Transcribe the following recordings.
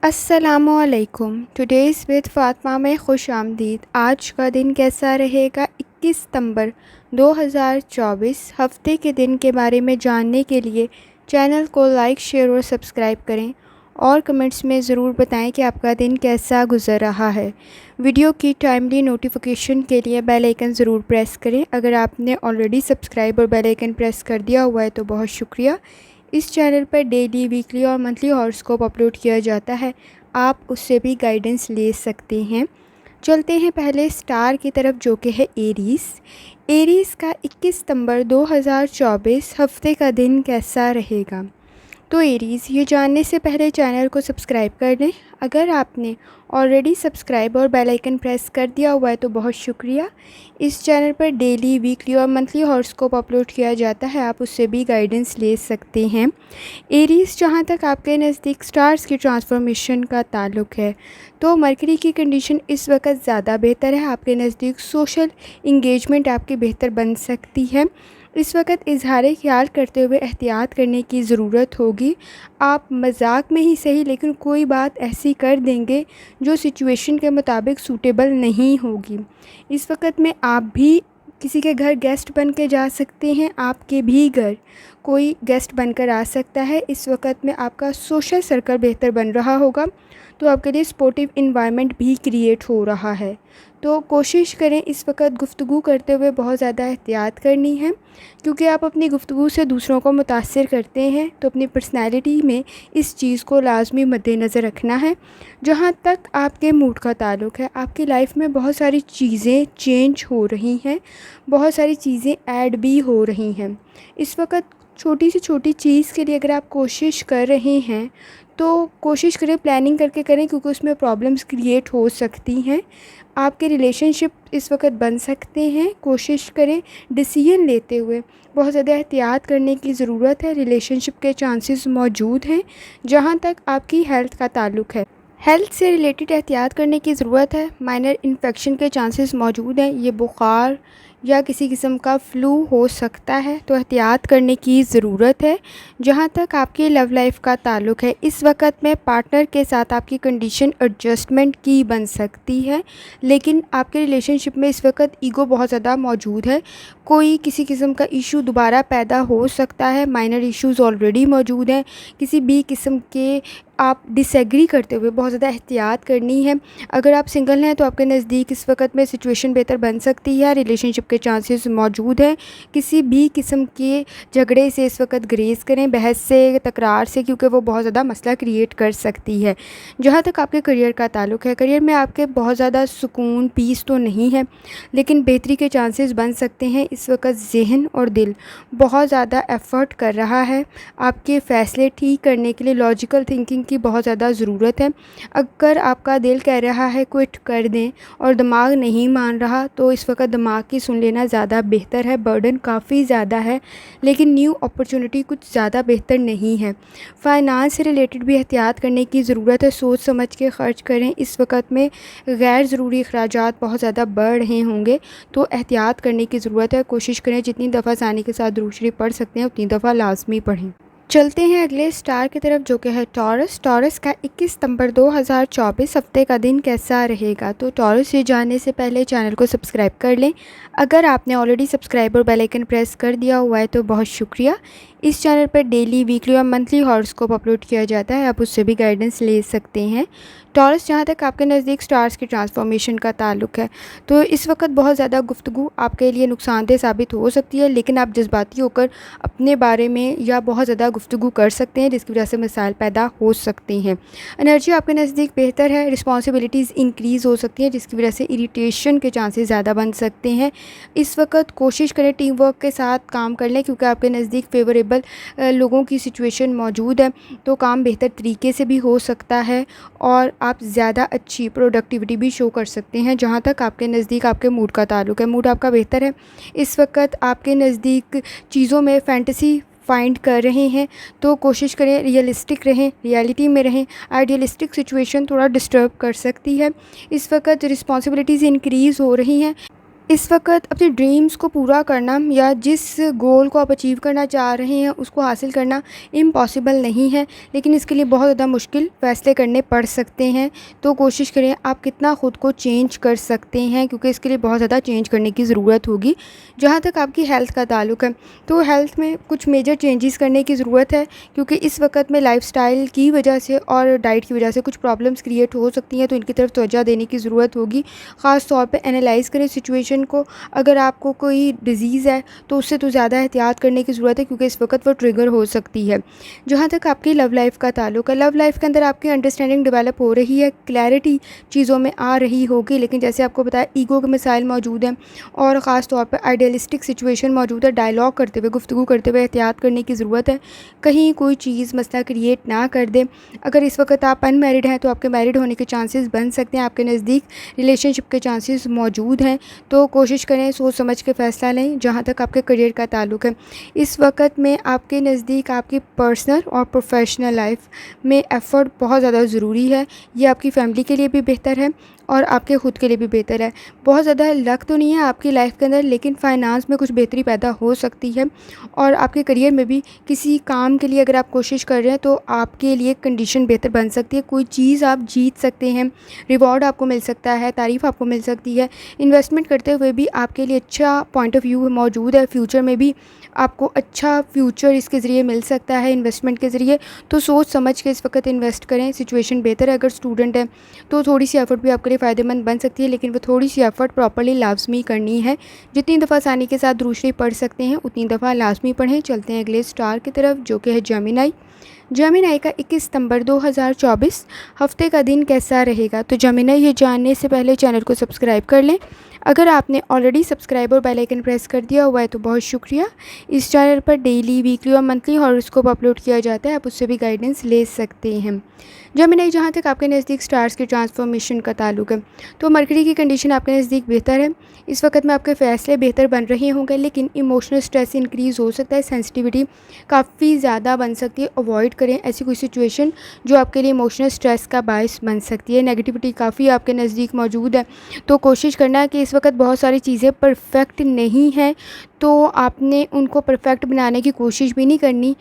अस्सलामुअलैकुम। Today's with Fatima में खुश आमदीद। आज का दिन कैसा रहेगा? 21 सितंबर 2024 हफ़्ते के दिन के बारे में जानने के लिए चैनल को लाइक, शेयर और सब्सक्राइब करें और कमेंट्स में ज़रूर बताएं कि आपका दिन कैसा गुज़र रहा है। वीडियो की टाइमली नोटिफिकेशन के लिए बेल आइकन ज़रूर प्रेस करें। अगर आपने ऑलरेडी सब्सक्राइब और बेल आइकन प्रेस कर दिया हुआ है तो बहुत शुक्रिया। इस चैनल पर डेली, वीकली और मंथली हॉरोस्कोप अपलोड किया जाता है, आप उससे भी गाइडेंस ले सकते हैं। चलते हैं पहले स्टार की तरफ, जो कि है एरीज़ का 21 सितंबर 2024 हफ्ते का दिन कैसा रहेगा। तो एरीज़, ये जानने से पहले चैनल को सब्सक्राइब कर लें। अगर आपने ऑलरेडी सब्सक्राइब और बेल आइकन प्रेस कर दिया हुआ है तो बहुत शुक्रिया। इस चैनल पर डेली, वीकली और मंथली हॉरोस्कोप अपलोड किया जाता है, आप उससे भी गाइडेंस ले सकते हैं। एरीज़, जहाँ तक आपके नज़दीक स्टार्स की ट्रांसफॉर्मेशन का ताल्लुक़ है तो मरकरी की कंडीशन इस वक्त ज़्यादा बेहतर है। आपके नज़दीक सोशल इंगेजमेंट आपकी बेहतर बन सकती है। इस वक्त इजहार ख्याल करते हुए एहतियात करने की ज़रूरत होगी। आप मजाक में ही सही, लेकिन कोई बात ऐसी कर देंगे जो सिचुएशन के मुताबिक सूटेबल नहीं होगी। इस वक्त में आप भी किसी के घर गेस्ट बन के जा सकते हैं, आपके भी घर कोई गेस्ट बनकर आ सकता है। इस वक्त में आपका सोशल सर्कल बेहतर बन रहा होगा, तो आपके लिए सपोर्टिव इन्वायरमेंट भी क्रिएट हो रहा है। तो कोशिश करें इस वक्त गुफ्तगू करते हुए बहुत ज़्यादा एहतियात करनी है, क्योंकि आप अपनी गुफ्तगू से दूसरों को मुतासिर करते हैं। तो अपनी पर्सनैलिटी में इस चीज़ को लाजमी मद्देनज़र रखना है। जहाँ तक आपके मूड का ताल्लुक़ है, आपकी लाइफ में बहुत सारी चीज़ें चेंज हो रही हैं, बहुत सारी चीज़ें ऐड भी हो रही हैं। इस वक्त छोटी से छोटी चीज़ के लिए अगर आप कोशिश कर रहे हैं तो कोशिश करें प्लानिंग करके करें, क्योंकि उसमें प्रॉब्लम्स क्रिएट हो सकती हैं। आपके रिलेशनशिप इस वक्त बन सकते हैं। कोशिश करें डिसीजन लेते हुए बहुत ज़्यादा एहतियात करने की ज़रूरत है। रिलेशनशिप के चांसेस मौजूद हैं। जहाँ तक आपकी हेल्थ का ताल्लुक़ है, हेल्थ से रिलेटेड एहतियात करने की ज़रूरत है। माइनर इन्फेक्शन के चांसेस मौजूद हैं। ये बुखार या किसी किस्म का फ़्लू हो सकता है, तो एहतियात करने की ज़रूरत है। जहाँ तक आपकी लव लाइफ का ताल्लुक़ है, इस वक्त में पार्टनर के साथ आपकी कंडीशन एडजस्टमेंट की बन सकती है, लेकिन आपके रिलेशनशिप में इस वक्त ईगो बहुत ज़्यादा मौजूद है। कोई किसी किस्म का इशू दोबारा पैदा हो सकता है। माइनर इश्यूज़ ऑलरेडी मौजूद हैं। किसी भी किस्म के आप डिसएग्री करते हुए बहुत ज़्यादा एहतियात करनी है। अगर आप सिंगल हैं तो आपके नज़दीक इस वक्त में सिचुएशन बेहतर बन सकती है। रिलेशनशिप के चांसेस मौजूद हैं। किसी भी किस्म के झगड़े से इस वक्त ग्रेज़ करें, बहस से, तकरार से, क्योंकि वो बहुत ज़्यादा मसला क्रिएट कर सकती है। जहाँ तक आपके करियर का ताल्लुक़ है, करियर में आपके बहुत ज़्यादा सुकून, पीस तो नहीं है, लेकिन बेहतरी के चांसेस बन सकते हैं। इस वक्त ज़हन और दिल बहुत ज़्यादा एफ़र्ट कर रहा है। आपके फ़ैसले ठीक करने के लिए लॉजिकल थिंकिंग की बहुत ज़्यादा ज़रूरत है। अगर आपका दिल कह रहा है क्विट कर दें और दिमाग नहीं मान रहा, तो इस वक्त दिमाग की सुन लेना ज़्यादा बेहतर है। बर्डन काफ़ी ज़्यादा है, लेकिन न्यू अपॉर्चुनिटी कुछ ज़्यादा बेहतर नहीं है। फ़ाइनांस से रिलेटेड भी एहतियात करने की ज़रूरत है। सोच समझ के ख़र्च करें। इस वक्त में गैर ज़रूरी अखराजात बहुत ज़्यादा बढ़ रहे होंगे, तो एहतियात करने की ज़रूरत है। कोशिश करें जितनी दफ़ा आसानी के साथ दुरूद शरीफ पढ़ सकते हैं उतनी दफ़ा लाजमी पढ़ें। चलते हैं अगले स्टार की तरफ, जो कि है टॉरस का 21 सितंबर 2024 हफ्ते का दिन कैसा रहेगा। तो टॉरस, ये जानने से पहले चैनल को सब्सक्राइब कर लें। अगर आपने ऑलरेडी सब्सक्राइब और बेल आइकन प्रेस कर दिया हुआ है तो बहुत शुक्रिया। इस चैनल पर डेली, वीकली और मंथली हॉरोस्कोप अपलोड किया जाता है, आप उससे भी गाइडेंस ले सकते हैं। टॉरस, जहाँ तक आपके नज़दीक स्टार्स की ट्रांसफॉर्मेशन का ताल्लुक़ है, तो इस वक्त बहुत ज़्यादा गुफ्तगू आपके लिए नुकसानदेह साबित हो सकती है, लेकिन आप जज्बाती होकर अपने बारे में या बहुत ज़्यादा गुफ्तगू कर सकते हैं, जिसकी वजह से मसाइल पैदा हो सकते हैं। एनर्जी आपके नज़दीक बेहतर है। रिस्पॉन्सिबिलिटीज़ इंक्रीज़ हो सकती हैं, जिसकी वजह से इरीटेशन के चांसेस ज़्यादा बन सकते हैं। इस वक्त कोशिश करें टीम वर्क के साथ काम कर लें, क्योंकि आपके नज़दीक फेवरेबल लोगों की सिचुएशन मौजूद है, तो काम बेहतर तरीके से भी हो सकता है और आप ज़्यादा अच्छी प्रोडक्टिविटी भी शो कर सकते हैं। जहाँ तक आपके नज़दीक आपके मूड का ताल्लुक़ है, मूड आपका बेहतर है। इस वक्त आपके नज़दीक चीज़ों में फैंटेसी फाइंड कर रहे हैं, तो कोशिश करें रियलिस्टिक रहें, रियलिटी में रहें। आइडियलिस्टिक सिचुएशन थोड़ा डिस्टर्ब कर सकती है। इस वक्त रिस्पॉन्सिबिलिटीज़ इंक्रीज़ हो रही हैं। इस वक्त अपने ड्रीम्स को पूरा करना या जिस गोल को आप अचीव करना चाह रहे हैं उसको हासिल करना इम्पॉसिबल नहीं है, लेकिन इसके लिए बहुत ज़्यादा मुश्किल फ़ैसले करने पड़ सकते हैं। तो कोशिश करें आप कितना ख़ुद को चेंज कर सकते हैं, क्योंकि इसके लिए बहुत ज़्यादा चेंज करने की ज़रूरत होगी। जहाँ तक आपकी हेल्थ का ताल्लुक़ है, तो हेल्थ में कुछ मेजर चेंजेस करने की ज़रूरत है, क्योंकि इस वक्त में लाइफ़स्टाइल की वजह से और डाइट की वजह से कुछ प्रॉब्लम्स क्रिएट हो सकती हैं, तो इनकी तरफ तवज्जो देने की ज़रूरत होगी। ख़ास तौर पे एनालाइज़ करें सिचुएशन को। अगर आपको कोई डिज़ीज़ है तो उससे तो ज़्यादा एहतियात करने की ज़रूरत है, क्योंकि इस वक्त वो ट्रिगर हो सकती है। जहाँ तक आपकी लव लाइफ़ का ताल्लुक़ है, लव लाइफ़ के अंदर आपकी अंडरस्टैंडिंग डेवलप हो रही है, क्लैरिटी चीज़ों में आ रही होगी, लेकिन जैसे आपको बताया ईगो के मसाइल मौजूद हैं और ख़ास तौर पर आइडियलिस्टिक सिचुएशन मौजूद है। डायलॉग करते हुए, गुफ्तगू करते हुए एहतियात करने की ज़रूरत है, कहीं कोई चीज़ मसला क्रिएट ना कर दे। अगर इस वक्त आप अनमैरिड हैं तो आपके मैरिड होने के चांसेस बन सकते हैं, आपके नज़दीक रिलेशनशिप के चांसेस मौजूद हैं, तो कोशिश करें सोच समझ के फ़ैसला लें। जहाँ तक आपके करियर का ताल्लुक़ है, इस वक्त में आपके नज़दीक आपकी पर्सनल और प्रोफेशनल लाइफ में एफ़र्ट बहुत ज़्यादा ज़रूरी है। ये आपकी फ़ैमिली के लिए भी बेहतर है और आपके ख़ुद के लिए भी बेहतर है। बहुत ज़्यादा लक तो नहीं है आपकी लाइफ के अंदर, लेकिन फ़ाइनेंस में कुछ बेहतरी पैदा हो सकती है और आपके करियर में भी किसी काम के लिए अगर आप कोशिश कर रहे हैं तो आपके लिए कंडीशन बेहतर बन सकती है। कोई चीज़ आप जीत सकते हैं, रिवॉर्ड आपको मिल सकता है, तारीफ़ आपको मिल सकती है। इन्वेस्टमेंट करते हुए भी आपके लिए अच्छा पॉइंट ऑफ व्यू मौजूद है। फ्यूचर में भी आपको अच्छा फ्यूचर इसके ज़रिए मिल सकता है इन्वेस्टमेंट के ज़रिए, तो सोच समझ के इस वक्त इन्वेस्ट करें। सिचुएशन बेहतर है। अगर स्टूडेंट है तो थोड़ी सी एफ़र्ट भी आपके लिए फ़ायदेमंद बन सकती है, लेकिन वो थोड़ी सी एफ़र्ट प्रॉपर्ली लाज़मी करनी है। जितनी दफ़ा आसानी के साथ दूर शरीफ पढ़ सकते हैं उतनी दफ़ा लाज़मी पढ़ें। चलते हैं अगले स्टार की तरफ, जो कि है जेमिनी। जेमिनी का 21 सितंबर 2024 हफ़्ते का दिन कैसा रहेगा? तो जेमिनी ये जानने से पहले चैनल को सब्सक्राइब कर लें। अगर आपने ऑलरेडी सब्सक्राइब और बेल आइकन प्रेस कर दिया हुआ है तो बहुत शुक्रिया। इस चैनल पर डेली, वीकली और मंथली हॉरोस्कोप अपलोड किया जाता है, आप उससे भी गाइडेंस ले सकते हैं। जेमिनी, जहाँ तक आपके नज़दीक स्टार्स की ट्रांसफॉर्मेशन का ताल्लुक़ है, तो मरकरी की कंडीशन आपके नज़दीक बेहतर है। इस वक्त में आपके फ़ैसले बेहतर बन रहे होंगे, लेकिन इमोशनल स्ट्रेस इंक्रीज़ हो सकता है, सेंसिटिविटी काफ़ी ज़्यादा बन सकती है। अवॉइड करें ऐसी कोई सिचुएशन जो आपके लिए इमोशनल स्ट्रेस का बायस बन सकती है। नेगेटिविटी काफ़ी आपके नज़दीक मौजूद है, तो कोशिश करना है कि इस वक्त बहुत सारी चीज़ें परफेक्ट नहीं हैं, तो आपने उनको परफेक्ट बनाने की कोशिश भी नहीं करनी,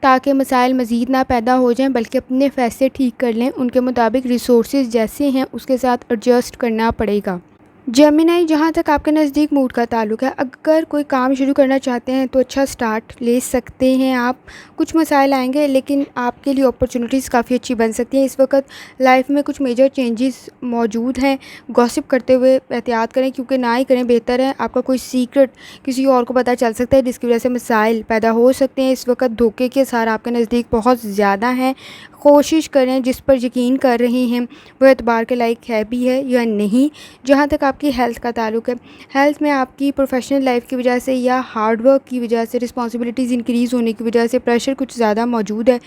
ताकि मसाइल मज़ीद ना पैदा हो जाएं, बल्कि अपने फ़ैसले ठीक कर लें। उनके मुताबिक रिसोर्सेज जैसे हैं उसके साथ एडजस्ट करना पड़ेगा। जेमिनी, जहाँ तक आपके नज़दीक मूड का ताल्लुक़ है, अगर कोई काम शुरू करना चाहते हैं तो अच्छा स्टार्ट ले सकते हैं आप। कुछ मसाइल आएंगे, लेकिन आपके लिए अपॉर्चुनिटीज़ काफ़ी अच्छी बन सकती हैं। इस वक्त लाइफ में कुछ मेजर चेंजेस मौजूद हैं। गॉसिप करते हुए एहतियात करें, क्योंकि ना ही करें बेहतर है। आपका कोई सीक्रेट किसी और को पता चल सकता है, जिसकी वजह से मसाइल पैदा हो सकते हैं। इस वक्त धोखे के आसार आपके नज़दीक बहुत ज़्यादा हैं। कोशिश करें जिस पर यकीन कर रहे हैं वो एतबार के लायक है भी है या नहीं। जहाँ तक आपकी हेल्थ का ताल्लुक़ है, हेल्थ में आपकी प्रोफेशनल लाइफ की वजह से या हार्डवर्क की वजह से, रिस्पॉन्सिबिलिटीज़ इंक्रीज़ होने की वजह से प्रेशर कुछ ज़्यादा मौजूद है,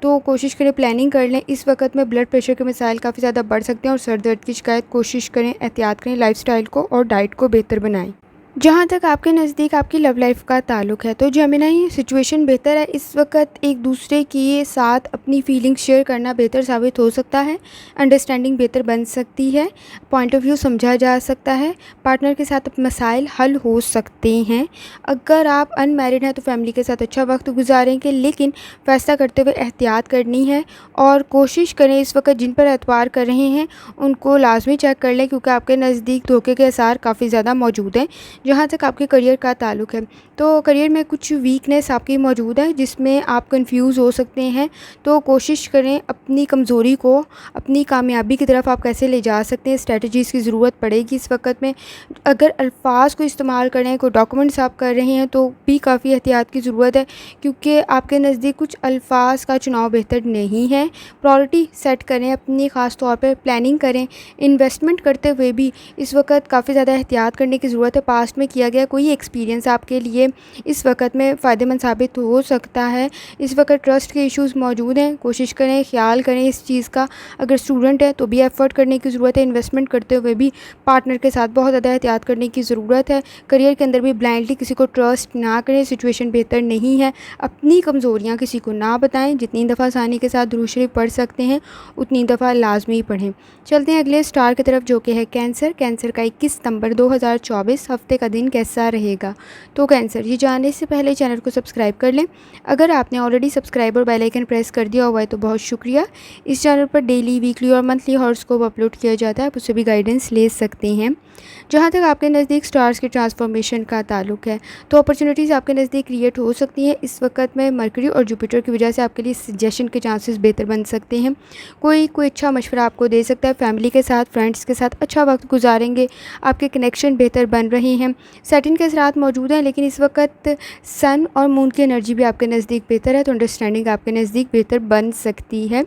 तो कोशिश करें प्लानिंग कर लें। इस वक्त में ब्लड प्रेशर के मसाइल काफ़ी ज़्यादा बढ़ सकते हैं और सर दर्द की शिकायत। कोशिश करें एहतियात करें, लाइफस्टाइल को और डाइट को बेहतर बनाएं। जहाँ तक आपके नज़दीक आपकी लव लाइफ का ताल्लुक़ है, तो जेमिनी सिचुएशन बेहतर है। इस वक्त एक दूसरे के साथ अपनी फीलिंग्स शेयर करना बेहतर साबित हो सकता है। अंडरस्टैंडिंग बेहतर बन सकती है, पॉइंट ऑफ व्यू समझा जा सकता है, पार्टनर के साथ मसाइल हल हो सकते हैं। अगर आप अनमैरिड हैं तो फैमिली के साथ अच्छा वक्त गुजारेंगे, लेकिन फ़ैसला करते हुए एहतियात करनी है और कोशिश करें इस वक्त जिन पर एतबार कर रहे हैं उनको लाजमी चेक कर लें, क्योंकि आपके नज़दीक धोखे के आसार काफ़ी ज़्यादा मौजूद हैं। जहाँ तक आपके करियर का ताल्लुक़ है, तो करियर में कुछ वीकनेस आपकी मौजूद है जिसमें आप कंफ्यूज हो सकते हैं, तो कोशिश करें अपनी कमज़ोरी को अपनी कामयाबी की तरफ आप कैसे ले जा सकते हैं, स्ट्रेटजीज़ की ज़रूरत पड़ेगी इस वक्त में। अगर अल्फाज को इस्तेमाल कर रहे हैं, कोई डॉक्यूमेंट्स आप कर रहे हैं, तो भी काफ़ी एहतियात की ज़रूरत है, क्योंकि आपके नज़दीक कुछ अल्फाज का चुनाव बेहतर नहीं है। प्रायोरिटी सेट करें अपनी, ख़ास तौर पर प्लानिंग करें। इन्वेस्टमेंट करते हुए भी इस वक्त काफ़ी ज़्यादा एहतियात करने की ज़रूरत है। पास्ट पास्ट में किया गया कोई एक्सपीरियंस आपके लिए इस वक्त में फ़ायदेमंद साबित हो सकता है। इस वक्त ट्रस्ट के इश्यूज़ मौजूद हैं, कोशिश करें, ख्याल करें इस चीज़ का। अगर स्टूडेंट है तो भी एफ़र्ट करने की ज़रूरत है, इन्वेस्टमेंट करते हुए भी पार्टनर के साथ बहुत ज़्यादा एहतियात करने की ज़रूरत है। करियर के अंदर भी ब्लाइंडली किसी को ट्रस्ट ना करें, सिचुएशन बेहतर नहीं है। अपनी कमज़ोरियाँ किसी को ना बताएं। जितनी दफ़ा आसानी के साथ दुरूद शरीफ पढ़ सकते हैं उतनी दफ़ा लाजमी पढ़ें। चलते हैं अगले स्टार की तरफ, जो कि है कैंसर। कैंसर का 21 सितंबर 2024 हफ्ते का दिन कैसा रहेगा। तो कैंसर, ये जानने से पहले चैनल को सब्सक्राइब कर लें। अगर आपने ऑलरेडी सब्सक्राइब और बेल आइकन प्रेस कर दिया हुआ है तो बहुत शुक्रिया। इस चैनल पर डेली, वीकली और मंथली हॉरोस्कोप अपलोड किया जाता है, आप उससे भी गाइडेंस ले सकते हैं। जहाँ तक आपके नज़दीक स्टार्स की ट्रांसफॉर्मेशन का ताल्लुक है तो अपॉर्चुनिटीज़ आपके नज़दीक क्रिएट हो सकती हैं। इस वक्त में मरकरी और जुपिटर की वजह से आपके लिए सजेशन के चांसेस बेहतर बन सकते हैं। कोई अच्छा मशवरा आपको दे सकता है। फैमिली के साथ, फ्रेंड्स के साथ अच्छा वक्त गुजारेंगे। आपके कनेक्शन बेहतर बन रहे हैं। सैटर्न के असरात मौजूद हैं, लेकिन इस वक्त सन और मून की एनर्जी भी आपके नज़दीक बेहतर है, तो अंडरस्टैंडिंग आपके नज़दीक बेहतर बन सकती है।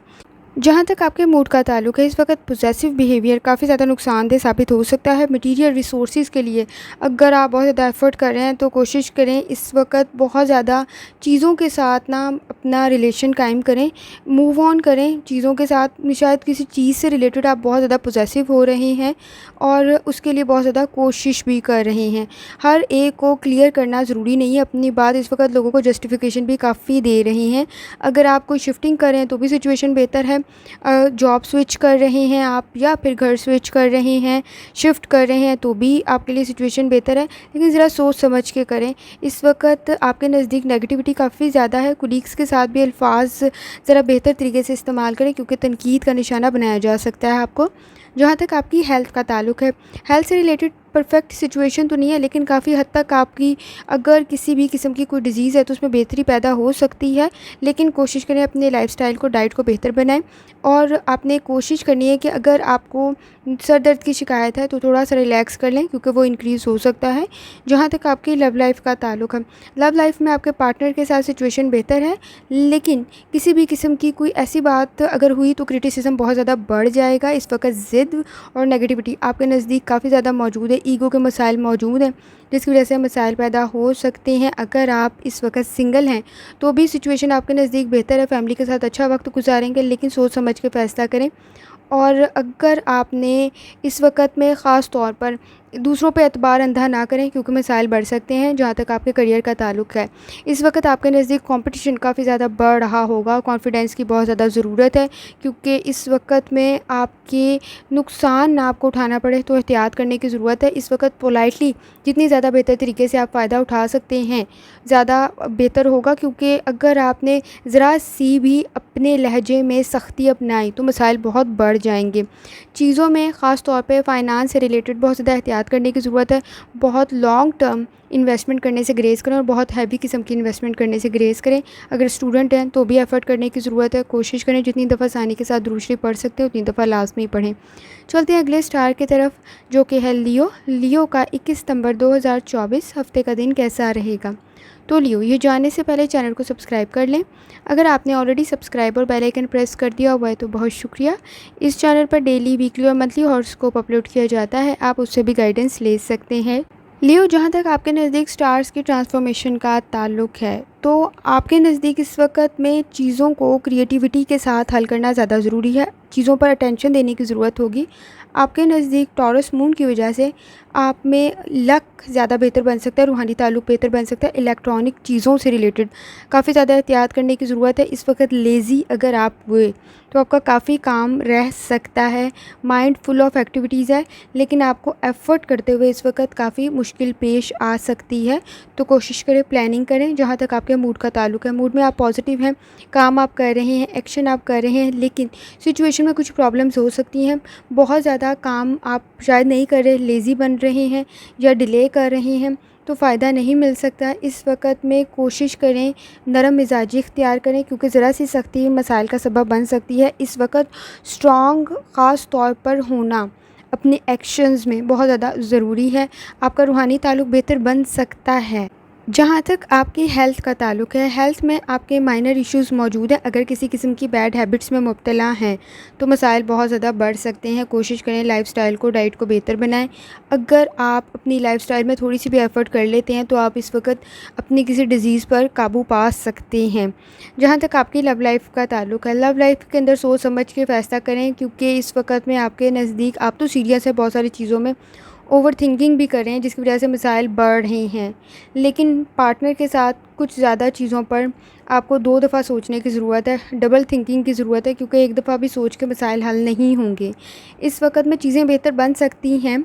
जहाँ तक आपके मूड का ताल्लुक है, इस वक्त पॉसेसिव बिहेवियर काफ़ी ज़्यादा नुकसानदेह साबित हो सकता है। मटेरियल रिसोर्सेज के लिए अगर आप बहुत ज़्यादा एफ़र्ट कर रहे हैं तो कोशिश करें इस वक्त बहुत ज़्यादा चीज़ों के साथ ना अपना रिलेशन कायम करें, मूव ऑन करें चीज़ों के साथ। शायद किसी चीज़ से रिलेटेड आप बहुत ज़्यादा पॉसेसिव हो रहे हैं और उसके लिए बहुत ज़्यादा कोशिश भी कर रहे हैं। हर एक को क्लियर करना ज़रूरी नहीं है अपनी बात। इस वक्त लोगों को जस्टिफिकेशन भी काफ़ी दे रहे हैं। अगर आप कोई शिफ्टिंग कर रहे हैं तो भी सिचुएशन बेहतर है। जॉब स्विच कर रहे हैं आप या फिर घर स्विच कर रहे हैं, शिफ्ट कर रहे हैं तो भी आपके लिए सिचुएशन बेहतर है, लेकिन ज़रा सोच समझ के करें। इस वक्त आपके नज़दीक नेगेटिविटी काफ़ी ज़्यादा है। कुलीग्स के साथ भी अल्फाज ज़रा बेहतर तरीके से इस्तेमाल करें, क्योंकि तनकीद का निशाना बनाया जा सकता है आपको। जहाँ तक आपकी हेल्थ का ताल्लुक है, हेल्थ से रिलेटेड परफेक्ट सिचुएशन तो नहीं है, लेकिन काफ़ी हद तक आपकी अगर किसी भी किस्म की कोई डिज़ीज़ है तो उसमें बेहतरी पैदा हो सकती है। लेकिन कोशिश करें अपने लाइफस्टाइल को, डाइट को बेहतर बनाएं। और आपने कोशिश करनी है कि अगर आपको सर दर्द की शिकायत है तो थोड़ा सा रिलैक्स कर लें, क्योंकि वो इंक्रीज़ हो सकता है। जहाँ तक आपकी लव लाइफ का ताल्लुक है, लव लाइफ में आपके पार्टनर के साथ सिचुएशन बेहतर है, लेकिन किसी भी किस्म की कोई ऐसी बात अगर हुई तो क्रिटिसिज्म बहुत ज़्यादा बढ़ जाएगा। इस वक्त ज़िद और नेगेटिविटी आपके नज़दीक काफ़ी ज़्यादा मौजूद है। ईगो के मसाइल मौजूद हैं, जिसकी वजह से मसाइल पैदा हो सकते हैं। अगर आप इस वक्त सिंगल हैं तो भी सिचुएशन आपके नज़दीक बेहतर है। फैमिली के साथ अच्छा वक्त गुजारेंगे, लेकिन सोच समझ के फ़ैसला करें। और अगर आपने इस वक्त में ख़ास तौर पर दूसरों पे एतबार अंधा ना करें, क्योंकि मसाइल बढ़ सकते हैं। जहाँ तक आपके करियर का ताल्लुक है, इस वक्त आपके नज़दीक कंपटीशन काफ़ी ज़्यादा बढ़ रहा होगा। कॉन्फिडेंस की बहुत ज़्यादा ज़रूरत है, क्योंकि इस वक्त में आपके नुकसान ना आपको उठाना पड़े, तो एहतियात करने की ज़रूरत है। इस वक्त पोलाइटली जितनी ज़्यादा बेहतर तरीके से आप फ़ायदा उठा सकते हैं ज़्यादा बेहतर होगा, क्योंकि अगर आपने ज़रा सी भी अपने लहजे में सख्ती अपनाई तो मसाइल बहुत बढ़ जाएंगे। चीज़ों में ख़ास तौर पे फ़ाइनांस से रिलेटेड बहुत ज़्यादा एहतियात करने की ज़रूरत है। बहुत लॉन्ग टर्म इन्वेस्टमेंट करने से ग्रेस करें और बहुत हैवी किस्म की इन्वेस्टमेंट करने से ग्रेस करें। अगर स्टूडेंट हैं तो भी एफ़र्ट करने की ज़रूरत है। कोशिश करें जितनी दफ़ा आसानी के साथ दुरूद शरीफ पढ़ सकते हैं उतनी दफ़ा लाजमी पढ़ें। चलते हैं अगले स्टार की तरफ, जो कि है लियो। लियो का 21 सितंबर 2024 हफ्ते का दिन कैसा रहेगा। तो लियो, ये जानने से पहले चैनल को सब्सक्राइब कर लें। अगर आपने ऑलरेडी सब्सक्राइब और बेल आइकन प्रेस कर दिया हुआ है तो बहुत शुक्रिया। इस चैनल पर डेली, वीकली और मंथली हॉरोस्कोप अपलोड किया जाता है, आप उससे भी गाइडेंस ले सकते हैं। लियो, जहाँ तक आपके नज़दीक स्टार्स की ट्रांसफॉर्मेशन का ताल्लुक है तो आपके नज़दीक इस वक्त में चीज़ों को क्रिएटिविटी के साथ हल करना ज़्यादा ज़रूरी है। चीज़ों पर अटेंशन देने की ज़रूरत होगी। आपके नज़दीक टॉरस मून की वजह से आप में लक ज़्यादा बेहतर बन सकता है, रूहानी ताल्लुक बेहतर बन सकता है। इलेक्ट्रॉनिक चीज़ों से रिलेटेड काफ़ी ज़्यादा एहतियात करने की ज़रूरत है। इस वक्त लेज़ी अगर आप हुए तो आपका काफ़ी काम रह सकता है। माइंड फुल ऑफ एक्टिविटीज़ है, लेकिन आपको एफ़र्ट करते हुए इस वक्त काफ़ी मुश्किल पेश आ सकती है। तो कोशिश करें, प्लानिंग करें। जहाँ तक आपके मूड का ताल्लुक है, मूड में आप पॉजिटिव हैं, काम आप कर रहे हैं, एक्शन आप कर रहे हैं, लेकिन सिचुएशन में कुछ प्रॉब्लम्स हो सकती हैं। बहुत ज़्यादा काम आप शायद नहीं कर रहे, लेज़ी बन रहे हैं या डिले कर रहे हैं, तो फ़ायदा नहीं मिल सकता। इस वक्त में कोशिश करें नरम मिजाजी इख्तियार करें, क्योंकि ज़रा सी सख्ती मसाइल का सबब बन सकती है। इस वक्त स्ट्रॉन्ग ख़ास तौर पर होना अपने एक्शंस में बहुत ज़्यादा ज़रूरी है। आपका रूहानी ताल्लुक बेहतर बन सकता है। जहाँ तक आपकी हेल्थ का ताल्लुक़ है, हेल्थ में आपके माइनर इश्यूज़ मौजूद हैं। अगर किसी किस्म की बैड हैबिट्स में मुब्तला हैं तो मसाइल बहुत ज़्यादा बढ़ सकते हैं। कोशिश करें लाइफ़स्टाइल को, डाइट को बेहतर बनाएं। अगर आप अपनी लाइफ़स्टाइल में थोड़ी सी भी एफ़र्ट कर लेते हैं तो आप इस वक्त अपनी किसी डिज़ीज़ पर काबू पा सकते हैं। जहाँ तक आपकी लव लाइफ़ का ताल्लुक़ है, लव लाइफ़ के अंदर सोच समझ के फ़ैसला करें, क्योंकि इस वक्त में आपके नज़दीक आप तो सीरियस है बहुत सारी चीज़ों में, ओवर थिंकिंग भी कर रहे हैं जिसकी वजह से मसाइल बढ़ रहे हैं। लेकिन पार्टनर के साथ कुछ ज़्यादा चीज़ों पर आपको 2 दफ़ा सोचने की ज़रूरत है, डबल थिंकिंग की ज़रूरत है, क्योंकि एक दफ़ा भी सोच के मसाइल हल नहीं होंगे। इस वक्त में चीज़ें बेहतर बन सकती हैं,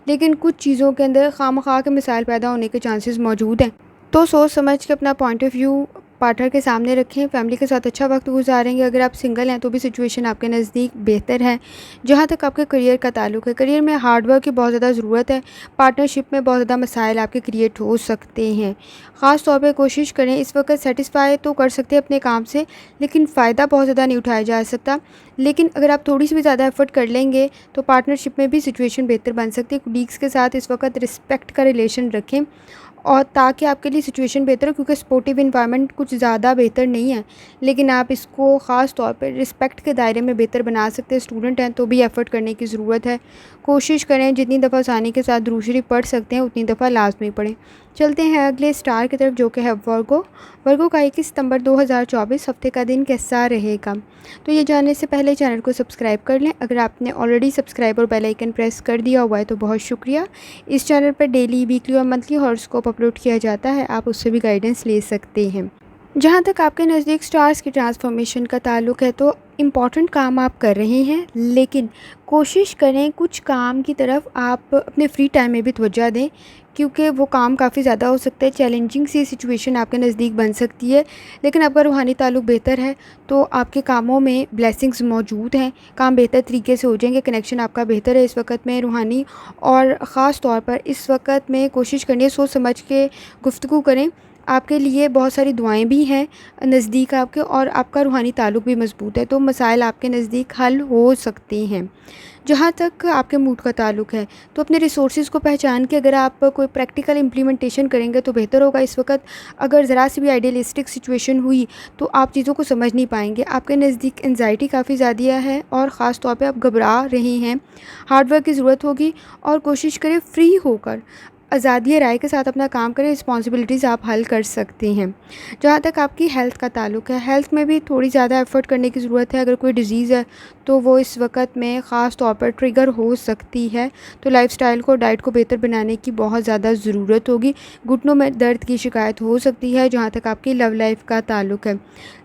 लेकिन कुछ चीज़ों के अंदर खामख़ा के मसाइल पैदा होने के चांसेस मौजूद हैं। तो सोच समझ के अपना पॉइंट ऑफ व्यू पार्टनर के सामने रखें, फैमिली के साथ अच्छा वक्त गुजारेंगे। अगर आप सिंगल हैं तो भी सिचुएशन आपके नज़दीक बेहतर है। जहाँ तक आपके करियर का ताल्लुक़ है, करियर में हार्ड वर्क की बहुत ज़्यादा ज़रूरत है। पार्टनरशिप में बहुत ज़्यादा मसाइल आपके क्रिएट हो सकते हैं। ख़ास तौर पे कोशिश करें, इस वक्त सेटिस्फाई तो कर सकते हैं अपने काम से, लेकिन फ़ायदा बहुत ज़्यादा नहीं उठाया जा सकता। लेकिन अगर आप थोड़ी सी भी ज़्यादा एफ़र्ट कर लेंगे तो पार्टनरशिप में भी सिचुएशन बेहतर बन सकती है। कोलीग्स के साथ इस वक्त रिस्पेक्ट का रिलेशन रखें, और ताकि आपके लिए सिचुएशन बेहतर हो, क्योंकि सपोर्टिव इन्वायरमेंट कुछ ज़्यादा बेहतर नहीं है, लेकिन आप इसको ख़ास तौर पर रिस्पेक्ट के दायरे में बेहतर बना सकते हैं। स्टूडेंट हैं तो भी एफ़र्ट करने की ज़रूरत है। कोशिश करें जितनी दफ़ा आसानी के साथ दुरूद शरीफ पढ़ सकते हैं उतनी दफ़ा लाजमी पढ़ें। चलते हैं अगले स्टार की तरफ, जो कि है वर्गो। वर्गो का 21 सितंबर 2024 हफ्ते का दिन कैसा रहेगा? तो ये जानने से पहले चैनल को सब्सक्राइब कर लें। अगर आपने ऑलरेडी सब्सक्राइब और बेल आइकन प्रेस कर दिया हुआ है तो बहुत शुक्रिया। इस चैनल पर डेली, वीकली और मंथली हॉरोस्कोप अपलोड किया जाता है, आप उससे भी गाइडेंस ले सकते हैं। जहाँ तक आपके नज़दीक स्टार्स की ट्रांसफॉर्मेशन का ताल्लुक़ है, तो इम्पॉर्टेंट काम आप कर रहे हैं, लेकिन कोशिश करें कुछ काम की तरफ आप अपने फ्री टाइम में भी तवज्जो दें, क्योंकि वो काम काफ़ी ज़्यादा हो सकता है। चैलेंजिंग सी सिचुएशन आपके नज़दीक बन सकती है, लेकिन आपका रूहानी ताल्लुक़ बेहतर है तो आपके कामों में ब्लेसिंग्स मौजूद हैं, काम बेहतर तरीके से हो जाएंगे। कनेक्शन आपका बेहतर है इस वक्त में रूहानी, और ख़ास तौर पर इस वक्त में कोशिश करनी है सोच समझ के गुफ्तगू करें। आपके लिए बहुत सारी दुआएं भी हैं नज़दीक आपके, और आपका रूहानी ताल्लुक़ भी मज़बूत है, तो मसाइल आपके नज़दीक हल हो सकते हैं। जहाँ तक आपके मूड का ताल्लुक़ है, तो अपने रिसोर्सेज़ को पहचान के अगर आप कोई प्रैक्टिकल इम्प्लीमेंटेशन करेंगे तो बेहतर होगा। इस वक्त अगर ज़रा सी भी आइडियलिस्टिक सिचुएशन हुई तो आप चीज़ों को समझ नहीं पाएंगे। आपके नज़दीक एंजाइटी काफ़ी ज़्यादा है और ख़ास तौर पे आप घबरा रहे हैं। हार्ड वर्क की ज़रूरत होगी, और कोशिश करें फ्री होकर आज़ादी राय के साथ अपना काम करें। रिस्पॉन्सिबिलिटीज़ आप हल कर सकते हैं। जहाँ तक आपकी हेल्थ का ताल्लुक़ है, हेल्थ में भी थोड़ी ज़्यादा एफ़र्ट करने की ज़रूरत है। अगर कोई डिज़ीज़ है तो वो इस वक्त में ख़ास तौर पर ट्रिगर हो सकती है, तो लाइफ़स्टाइल को, डाइट को बेहतर बनाने की बहुत ज़्यादा ज़रूरत होगी। घुटनों में दर्द की शिकायत हो सकती है। जहाँ तक आपकी लव लाइफ़ का ताल्लुक़ है,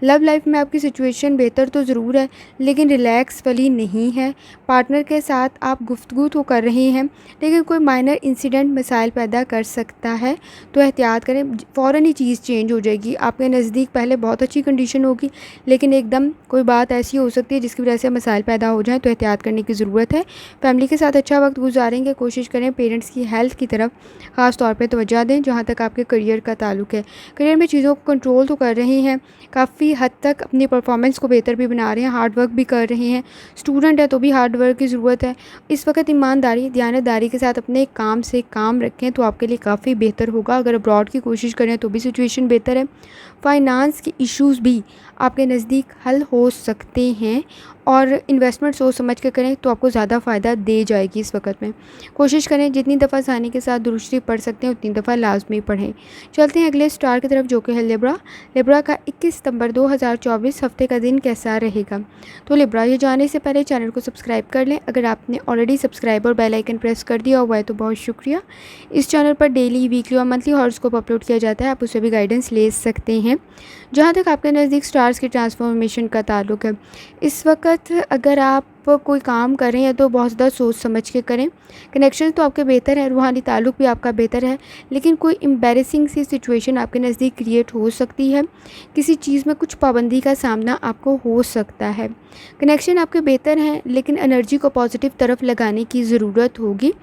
लव लाइफ़ में आपकी सिचुएशन बेहतर तो ज़रूर है, लेकिन रिलैक्स वाली नहीं है। पार्टनर के साथ आप गुफ्तगू तो कर रहे हैं, लेकिन कोई माइनर इंसिडेंट मसाइल पैदा कर सकता है, तो एहतियात करें। फ़ौरन ही चीज़ चेंज हो जाएगी। आपके नज़दीक पहले बहुत अच्छी कंडीशन होगी, लेकिन एकदम कोई बात ऐसी हो सकती है जिसकी वजह से मसाइल पैदा हो जाएं, तो एहतियात करने की ज़रूरत है। फैमिली के साथ अच्छा वक्त गुजारेंगे। कोशिश करें पेरेंट्स की हेल्थ की तरफ ख़ास तौर पर तवज्जो दें। जहाँ तक आपके करियर का ताल्लुक़ है, करियर में चीज़ों को कंट्रोल तो कर रहे हैं, काफ़ी हद तक अपनी परफॉर्मेंस को बेहतर भी बना रहे हैं, हार्ड वर्क भी कर रहे हैं। स्टूडेंट है तो भी हार्ड वर्क की ज़रूरत है। इस वक्त ईमानदारी, दयानतदारी के साथ अपने काम से काम रखें तो आपके लिए काफ़ी बेहतर होगा। अगर अब्रॉड की कोशिश करें तो भी सिचुएशन बेहतर है। फ़ाइनांस के इश्यूज़ भी आपके नज़दीक हल हो सकते हैं, और इन्वेस्टमेंट सोच समझ के करें तो आपको ज़्यादा फ़ायदा दे जाएगी। इस वक्त में कोशिश करें जितनी दफ़ा आसानी के साथ दुरूद शरीफ पढ़ सकते हैं उतनी दफ़ा लाजमी पढ़ें। चलते हैं अगले स्टार की तरफ, जो कि है लिब्रा। लिब्रा का 21 सितंबर 2024 हफ्ते का दिन कैसा रहेगा? तो लिब्रा, ये जानने से पहले चैनल को सब्सक्राइब कर लें। अगर आपने ऑलरेडी सब्सक्राइब और बेल आइकन प्रेस कर दिया हुआ है तो बहुत शुक्रिया। इस चैनल पर डेली, वीकली और मंथली हॉरोस्कोप अपलोड किया जाता है, आप उससे भी गाइडेंस ले सकते हैं। जहाँ तक आपके नज़दीक स्टार्स की ट्रांसफॉर्मेशन का ताल्लुक़ है, इस वक्त अगर आप कोई काम कर रहे हैं तो बहुत ज़्यादा सोच समझ के करें। कनेक्शन तो आपके बेहतर है, रूहानी ताल्लुक़ भी आपका बेहतर है, लेकिन कोई एम्बैरेसिंग सी सिचुएशन आपके नज़दीक क्रिएट हो सकती है। किसी चीज़ में कुछ पाबंदी का सामना आपको हो सकता है। कनेक्शन आपके बेहतर हैं, लेकिन एनर्जी को पॉजिटिव तरफ लगाने की ज़रूरत होगी।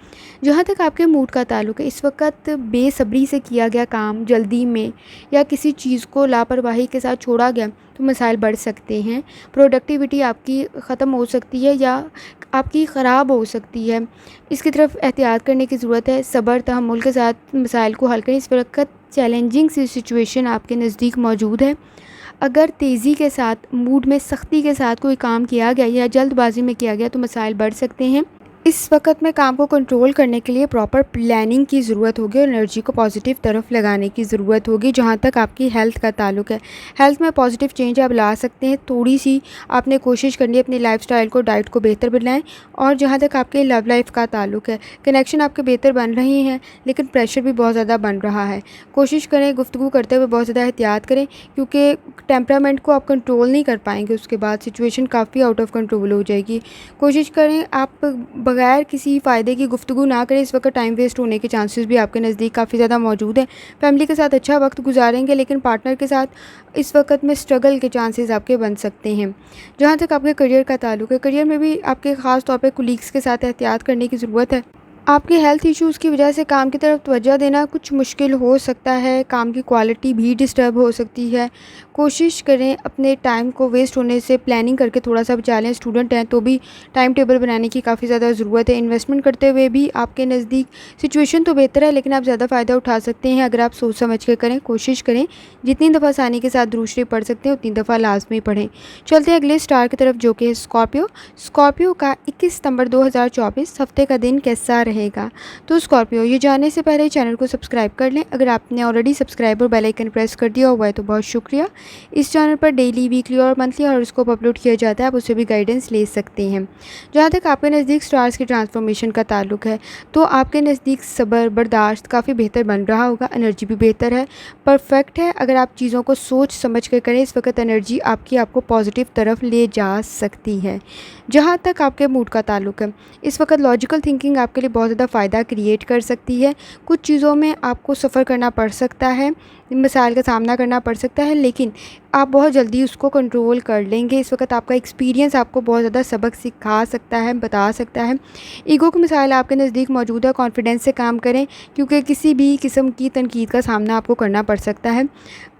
जहाँ तक आपके मूड का ताल्लुक़ है, इस वक्त बेसब्री से किया गया काम जल्दी में, या किसी चीज़ को लापरवाही के साथ छोड़ा गया तो मसाइल बढ़ सकते हैं। प्रोडक्टिविटी आपकी ख़त्म हो सकती है या आपकी ख़राब हो सकती है। इसकी तरफ एहतियात करने की ज़रूरत है। सब्र तहम्मुल के साथ मसाइल को हल करें। इस वक्त चैलेंजिंग सी सिचुएशन आपके नज़दीक मौजूद है। अगर तेज़ी के साथ, मूड में सख्ती के साथ कोई काम किया गया या जल्दबाजी में किया गया तो मसाइल बढ़ सकते हैं। इस वक़्त में काम को कंट्रोल करने के लिए प्रॉपर प्लानिंग की ज़रूरत होगी और एनर्जी को पॉजिटिव तरफ लगाने की ज़रूरत होगी। जहाँ तक आपकी हेल्थ का ताल्लुक है, हेल्थ में पॉजिटिव चेंज आप ला सकते हैं। थोड़ी-सी आपने कोशिश करनी है अपनी लाइफ़स्टाइल को, डाइट को बेहतर बनाएँ। और जहाँ तक आपके लव लाइफ़ का ताल्लुक है, कनेक्शन आपके बेहतर बन रहे हैं, लेकिन प्रेशर भी बहुत ज़्यादा बन रहा है। कोशिश करें गुफ्तगू करते हुए बहुत ज़्यादा एहतियात करें, क्योंकि टेम्परामेंट को आप कंट्रोल नहीं कर पाएँगे, उसके बाद सिचुएशन काफ़ी आउट ऑफ कंट्रोल हो जाएगी। कोशिश करें आप बगैर किसी फ़ायदे की गुफ्तगू ना करें। इस वक्त टाइम वेस्ट होने के चांसेस भी आपके नज़दीक काफ़ी ज़्यादा मौजूद हैं। फैमिली के साथ अच्छा वक्त गुजारेंगे, लेकिन पार्टनर के साथ इस वक्त में स्ट्रगल के चांसेस आपके बन सकते हैं। जहाँ तक आपके करियर का ताल्लुक है, करियर में भी आपके ख़ास तौर पे कोलीग्स के साथ एहतियात करने की ज़रूरत है। आपके हेल्थ इश्यूज़ की वजह से काम की तरफ तवज्जो देना कुछ मुश्किल हो सकता है, काम की क्वालिटी भी डिस्टर्ब हो सकती है। कोशिश करें अपने टाइम को वेस्ट होने से प्लानिंग करके थोड़ा-सा बचा लें। स्टूडेंट हैं तो भी टाइम टेबल बनाने की काफ़ी ज़्यादा ज़रूरत है। इन्वेस्टमेंट करते हुए भी आपके नज़दीक सिचुएशन तो बेहतर है, लेकिन आप ज़्यादा फ़ायदा उठा सकते हैं अगर आप सोच समझ के करें। कोशिश करें जितनी दफ़ा आसानी के साथ दुरूद शरीफ पढ़ सकते हैं उतनी दफ़ा लाज़मी पढ़ें। चलते हैं अगले स्टार की तरफ, जो कि है स्कॉर्पियो। स्कॉर्पियो का 21 सितंबर 2024 हफ़्ते का दिन कैसा रहेगा? तो स्कॉर्पियो, ये जानने से पहले चैनल को सब्सक्राइब कर लें। अगर आपने ऑलरेडी सब्सक्राइब और बेल आइकन प्रेस कर दिया हुआ है तो बहुत शुक्रिया। इस चैनल पर डेली, वीकली और मंथली हॉरोस्कोप अपलोड किया जाता है, आप उससे भी गाइडेंस ले सकते हैं। जहाँ तक आपके नज़दीक स्टार्स की ट्रांसफॉर्मेशन का ताल्लुक है, तो आपके नज़दीक सब्र, बर्दाश्त काफ़ी बेहतर बन रहा होगा। एनर्जी भी बेहतर है, परफेक्ट है। अगर आप चीज़ों को सोच समझ कर करें, इस वक्त एनर्जी आपको पॉजिटिव तरफ ले जा सकती है। जहाँ तक आपके मूड का ताल्लुक है, इस वक्त लॉजिकल थिंकिंग आपके लिए बहुत ज़्यादा फ़ायदा क्रिएट कर सकती है। कुछ चीज़ों में आपको सफ़र करना पड़ सकता है, मसाइल का सामना करना पड़ सकता है, लेकिन आप बहुत जल्दी उसको कंट्रोल कर लेंगे। इस वक्त आपका एक्सपीरियंस आपको बहुत ज़्यादा सबक सिखा सकता है, बता सकता है। ईगो के मसाइल आपके नज़दीक मौजूद है, कॉन्फिडेंस से काम करें, क्योंकि किसी भी किस्म की तनकीद का सामना आपको करना पड़ सकता है।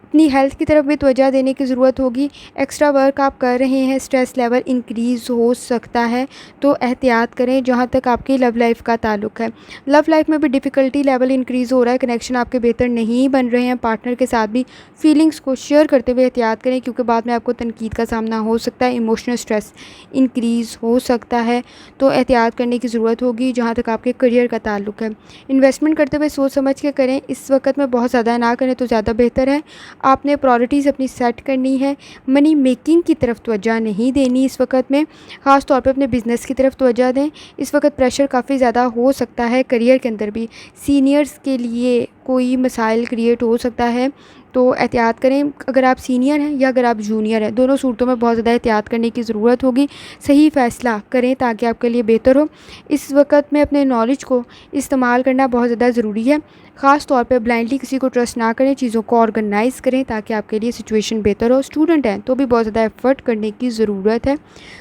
अपनी हेल्थ की तरफ भी तवज्जो देने की ज़रूरत होगी। एक्स्ट्रा वर्क आप कर रहे हैं, स्ट्रेस लेवल इंक्रीज़ हो सकता है, तो एहतियात करें। जहाँ तक आपकी लव लाइफ़ का ताल्लुक है, लव लाइफ़ में भी डिफ़िकल्टी लेवल इंक्रीज़ हो रहा है, कनेक्शन आपके बेहतर नहीं बन रहे हैं। पार्टनर के साथ भी फीलिंग्स को शेयर करते हुए एहतियात करें, क्योंकि बाद में आपको तनकीद का सामना हो सकता है, इमोशनल स्ट्रेस इंक्रीज़ हो सकता है, तो एहतियात करने की ज़रूरत होगी। जहाँ तक आपके करियर का ताल्लुक है, इन्वेस्टमेंट करते हुए सोच समझ के करें। इस वक्त में बहुत ज़्यादा ना करें तो ज़्यादा बेहतर है। आपने प्रायोरिटीज़ अपनी सेट करनी है, मनी मेकिंग की तरफ तवज्जो नहीं देनी इस वक्त में। ख़ास तौर पे अपने बिज़नेस की तरफ तवज्जो दें। इस वक्त प्रेशर काफ़ी ज़्यादा हो सकता है करियर के अंदर भी। सीनियर्स के लिए कोई मसाइल क्रिएट हो सकता है, तो एहतियात करें। अगर आप सीनियर हैं या अगर आप जूनियर हैं, दोनों सूरतों में बहुत ज़्यादा एहतियात करने की ज़रूरत होगी। सही फ़ैसला करें ताकि आपके लिए बेहतर हो। इस वक्त में अपने नॉलेज को इस्तेमाल करना बहुत ज़्यादा ज़रूरी है। ख़ास तौर पे ब्लाइंडली किसी को ट्रस्ट ना करें, चीज़ों को ऑर्गेनाइज़ करें ताकि आपके लिए सिचुएशन बेहतर हो। स्टूडेंट हैं तो भी बहुत ज़्यादा एफ़र्ट करने की ज़रूरत है।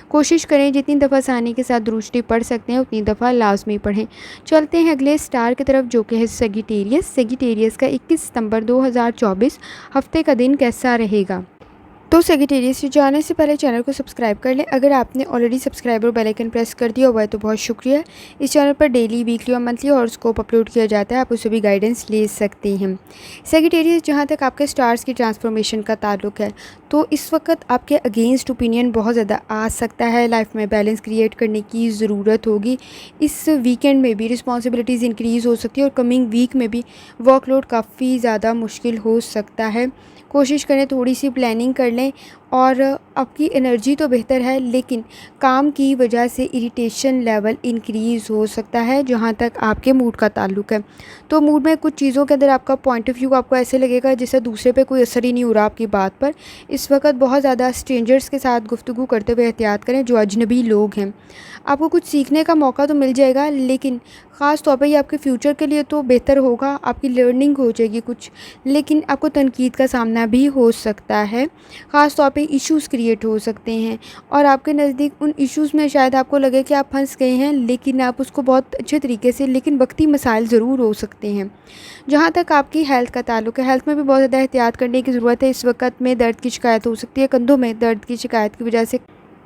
कोशिश करें जितनी दफ़ा आसानी के साथ दुरूद शरीफ पढ़ सकते हैं उतनी दफ़ा लाजमी पढ़ें। चलते हैं अगले स्टार की तरफ, जो कि है सजिटेरियस। सजिटेरियस का 21 सितंबर 2024 हफ़्ते का दिन कैसा रहेगा? तो सजिटेरियस से जाने से पहले चैनल को सब्सक्राइब कर लें। अगर आपने ऑलरेडी सब्सक्राइब और बेल आइकन प्रेस कर दिया हुआ है तो बहुत शुक्रिया। इस चैनल पर डेली, वीकली और मंथली हॉरोस्कोप अपलोड किया जाता है, आप उससे भी गाइडेंस ले सकते हैं। सजिटेरियस, जहाँ तक आपके स्टार्स की ट्रांसफॉर्मेशन का ताल्लुक है, तो इस वक्त आपके अगेंस्ट ओपिनियन बहुत ज़्यादा आ सकता है। लाइफ में बैलेंस क्रिएट करने की ज़रूरत होगी। इस वीकेंड में भी रिस्पॉन्सिबिलिटीज़ इंक्रीज़ हो सकती है और कमिंग वीक में भी वर्कलोड काफ़ी ज़्यादा मुश्किल हो सकता है। कोशिश करें थोड़ी सी प्लानिंग कर लें। और आपकी एनर्जी तो बेहतर है, लेकिन काम की वजह से इरिटेशन लेवल इंक्रीज़ हो सकता है। जहाँ तक आपके मूड का ताल्लुक है, तो मूड में कुछ चीज़ों के अंदर आपका पॉइंट ऑफ व्यू आपको ऐसे लगेगा जैसे दूसरे पे कोई असर ही नहीं हो रहा आपकी बात पर। इस वक्त बहुत ज़्यादा स्ट्रेंजर्स के साथ गुफ्तगू करते हुए एहतियात करें, जो अजनबी लोग हैं। आपको कुछ सीखने का मौका तो मिल जाएगा, लेकिन ख़ास तौर पे ये आपके फ्यूचर के लिए तो बेहतर होगा, आपकी लर्निंग हो जाएगी कुछ, लेकिन आपको तनकीद का सामना भी हो सकता है। ख़ास तौर पे इश्यूज़ क्रिएट हो सकते हैं और आपके नज़दीक उन इश्यूज़ में शायद आपको लगे कि आप फंस गए हैं, लेकिन आप उसको बहुत अच्छे तरीके से, लेकिन वक्ती मसाइल ज़रूर हो सकते हैं। जहाँ तक आपकी हेल्थ का ताल्लुक है, हेल्थ में भी बहुत ज़्यादा एहतियात करने की ज़रूरत है। इस वक्त में दर्द की शिकायत हो सकती है, कंधों में दर्द की शिकायत की वजह से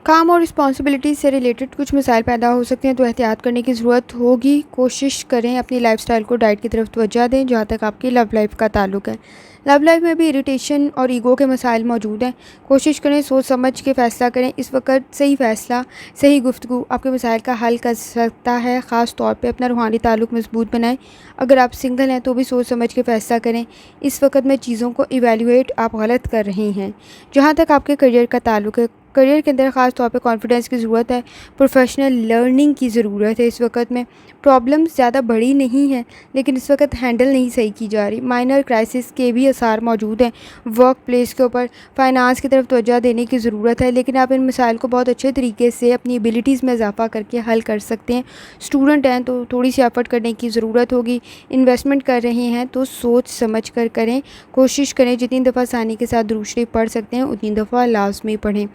काम और रिस्पॉन्सिबिलिटी से रिलेटेड कुछ मसाइल पैदा हो सकते हैं, तो एहतियात करने की ज़रूरत होगी। कोशिश करें अपनी लाइफ़स्टाइल को डाइट की तरफ तवज्जो दें। जहाँ तक आपकी लव लाइफ़ का ताल्लुक है, लव लाइफ में भी इरिटेशन और ईगो के मसाइल मौजूद हैं। कोशिश करें सोच समझ के फ़ैसला करें। इस वक्त सही फ़ैसला, सही गुफ्तगू आपके मसाइल का हल कर सकता है। ख़ास तौर पे अपना रूहानी ताल्लुक मजबूत बनाएं। अगर आप सिंगल हैं तो भी सोच समझ के फ़ैसला करें। इस वक्त में चीज़ों को इवेल्युएट आप गलत कर रहे हैं। जहाँ तक आपके करियर का ताल्लुक है, करियर के अंदर ख़ास तौर पे कॉन्फिडेंस की ज़रूरत है, प्रोफेशनल लर्निंग की ज़रूरत है। इस वक्त में प्रॉब्लम्स ज़्यादा बड़ी नहीं हैं, लेकिन इस वक्त हैंडल नहीं सही की जा रही। माइनर क्राइसिस के भी आसार मौजूद हैं। वर्क प्लेस के ऊपर फाइनेंस की तरफ तवज्जो देने की ज़रूरत है, लेकिन आप इन मसाइल को बहुत अच्छे तरीके से अपनी एबिलिटीज़ में इजाफा करके हल कर सकते हैं। स्टूडेंट हैं तो थोड़ी सी एफर्ट करने की ज़रूरत होगी। इन्वेस्टमेंट कर रहे हैं तो सोच समझ कर करें। कोशिश करें जितनी दफ़ा आसानी के साथ दुरूद शरीफ पढ़ सकते हैं उतनी दफ़ा लाजमी पढ़ें।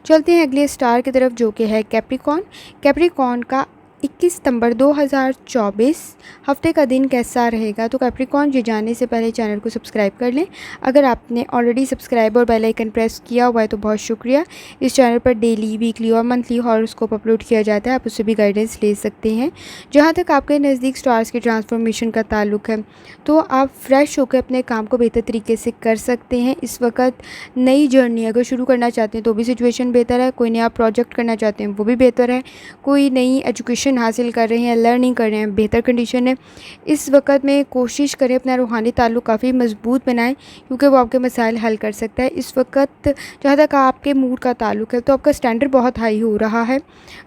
चलते हैं अगले स्टार की तरफ, जो कि है कैप्रिकॉर्न। कैप्रिकॉर्न का 21 सितंबर 2024 हफ्ते का दिन कैसा रहेगा? तो कैप्रिकॉर्न ये जानने से पहले चैनल को सब्सक्राइब कर लें। अगर आपने ऑलरेडी सब्सक्राइब और बेल आइकन प्रेस किया हुआ है तो बहुत शुक्रिया। इस चैनल पर डेली, वीकली और मंथली हॉरोस्कोप अपलोड किया जाता है, आप उससे भी गाइडेंस ले सकते हैं। जहाँ तक आपके नज़दीक स्टार्स की ट्रांसफॉर्मेशन का ताल्लुक है, तो आप फ्रेश होकर अपने काम को बेहतर तरीके से कर सकते हैं। इस वक्त नई जर्नी अगर शुरू करना चाहते हैं तो भी सिचुएशन बेहतर है। कोई नया प्रोजेक्ट करना चाहते हैं वो भी बेहतर है। कोई नई एजुकेशन हासिल कर रहे हैं, लर्निंग कर रहे हैं, बेहतर कंडीशन है। इस वक्त में कोशिश करें अपना रूहानी ताल्लुक काफ़ी मजबूत बनाएं, क्योंकि वो आपके मसाइल हल कर सकता है। इस वक्त जहाँ तक आपके मूड का ताल्लुक है, तो आपका स्टैंडर्ड बहुत हाई हो रहा है,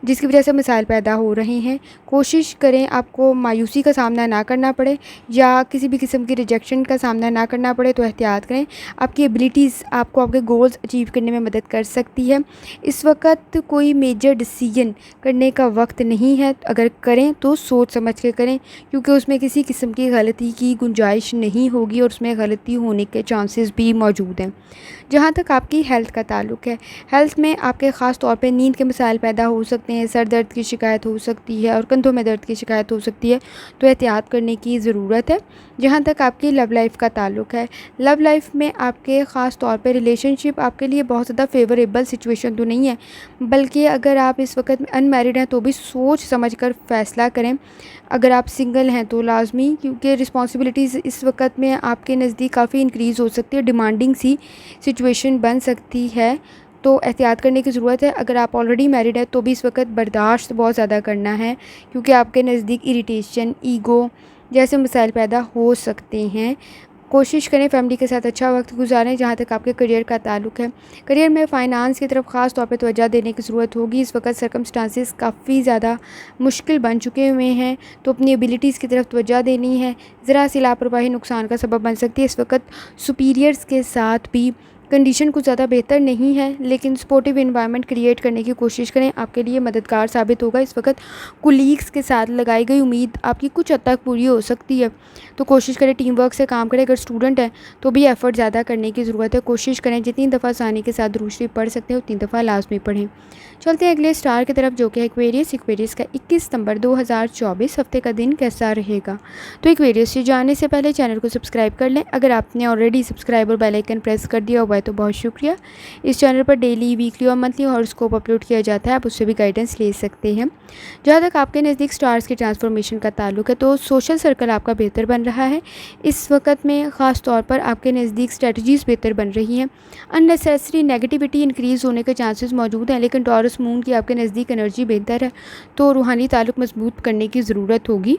जिसकी वजह से मसाइल पैदा हो रहे हैं। कोशिश करें आपको मायूसी का सामना ना करना पड़े या किसी भी किस्म की रिजेक्शन का सामना ना करना पड़े, तो एहतियात करें। आपकी एबिलिटीज़ आपको आपके गोल्स अचीव करने में मदद कर सकती है। इस वक्त कोई मेजर डिसीजन करने का वक्त नहीं है। अगर करें तो सोच समझ के करें, क्योंकि उसमें किसी किस्म की गलती की गुंजाइश नहीं होगी और उसमें गलती होने के चांसेस भी मौजूद हैं। जहाँ तक आपकी हेल्थ का ताल्लुक है, हेल्थ में आपके ख़ास तौर पे नींद के मसाइल पैदा हो सकते हैं, सर दर्द की शिकायत हो सकती है और कंधों में दर्द की शिकायत हो सकती है, तो एहतियात करने की ज़रूरत है। जहाँ तक आपकी लव लाइफ का ताल्लुक है, लव लाइफ में आपके ख़ास तौर पे रिलेशनशिप आपके लिए बहुत ज़्यादा फेवरेबल सिचुएशन तो नहीं है, बल्कि अगर आप इस वक्त अनमैरिड हैं तो भी सोच समझ कर फ़ैसला करें। अगर आप सिंगल हैं तो लाजमी, क्योंकि रिस्पॉन्सिबिलिटीज़ इस वक्त में आपके नज़दीक काफ़ी इंक्रीज़ हो सकती है, डिमांडिंग सी सिचुएशन बन सकती है, तो एहतियात करने की ज़रूरत है। अगर आप ऑलरेडी मैरिड है तो भी इस वक्त बर्दाश्त बहुत ज़्यादा करना है, क्योंकि आपके नज़दीक इरिटेशन, ईगो जैसे मसाइल पैदा हो सकते हैं। कोशिश करें फैमिली के साथ अच्छा वक्त गुजारें। जहाँ तक आपके करियर का ताल्लुक है, करियर में फ़ाइनेंस की तरफ ख़ास तौर पे तवज्जो देने की ज़रूरत होगी। इस वक्त सर्कमस्टांसेस काफ़ी ज़्यादा मुश्किल बन चुके हुए हैं, तो अपनी एबिलिटीज़ की तरफ तवज्जो देनी है। ज़रा सी लापरवाही नुकसान का सबब बन सकती है। इस वक्त सुपीरियर्स के साथ भी कंडीशन कुछ ज़्यादा बेहतर नहीं है, लेकिन सपोर्टिव एनवायरनमेंट क्रिएट करने की कोशिश करें, आपके लिए मददगार साबित होगा। इस वक्त कुलीग्स के साथ लगाई गई उम्मीद आपकी कुछ हद तक पूरी हो सकती है, तो कोशिश करें टीम वर्क से काम करें। अगर स्टूडेंट हैं तो भी एफ़र्ट ज़्यादा करने की ज़रूरत है। कोशिश करें जितनी दफ़ा आसानी के साथ दुरूद शरीफ पढ़ सकते हैं उतनी दफ़ा लाजमी पढ़ें। चलते हैं अगले स्टार की तरफ, जो कि एक्वेरियस। एक्वेरियस का 21 सितंबर 2024 हफ्ते का दिन कैसा रहेगा? तो एक्वेरियस से जानने से पहले चैनल को सब्सक्राइब कर लें। अगर आपने ऑलरेडी सब्सक्राइब और बेल आइकन प्रेस कर दिया हुआ है तो बहुत शुक्रिया। इस चैनल पर डेली, वीकली और मंथली हॉरोस्कोप अपलोड किया जाता है, आप उससे भी गाइडेंस ले सकते हैं। जहाँ तक आपके नज़दीक स्टार्स की ट्रांसफॉर्मेशन का ताल्लुक है, तो सोशल सर्कल आपका बेहतर बन रहा है। इस वक्त में ख़ास तौर पर आपके नज़दीक स्ट्रेटजीज़ बेहतर बन रही हैं। अननेसेसरी नेगेटिविटी इंक्रीज़ होने के चांसेस मौजूद हैं, लेकिन टॉरस मून की आपके नज़दीक एनर्जी बेहतर है, तो रूहानी ताल्लुक मजबूत करने की ज़रूरत होगी।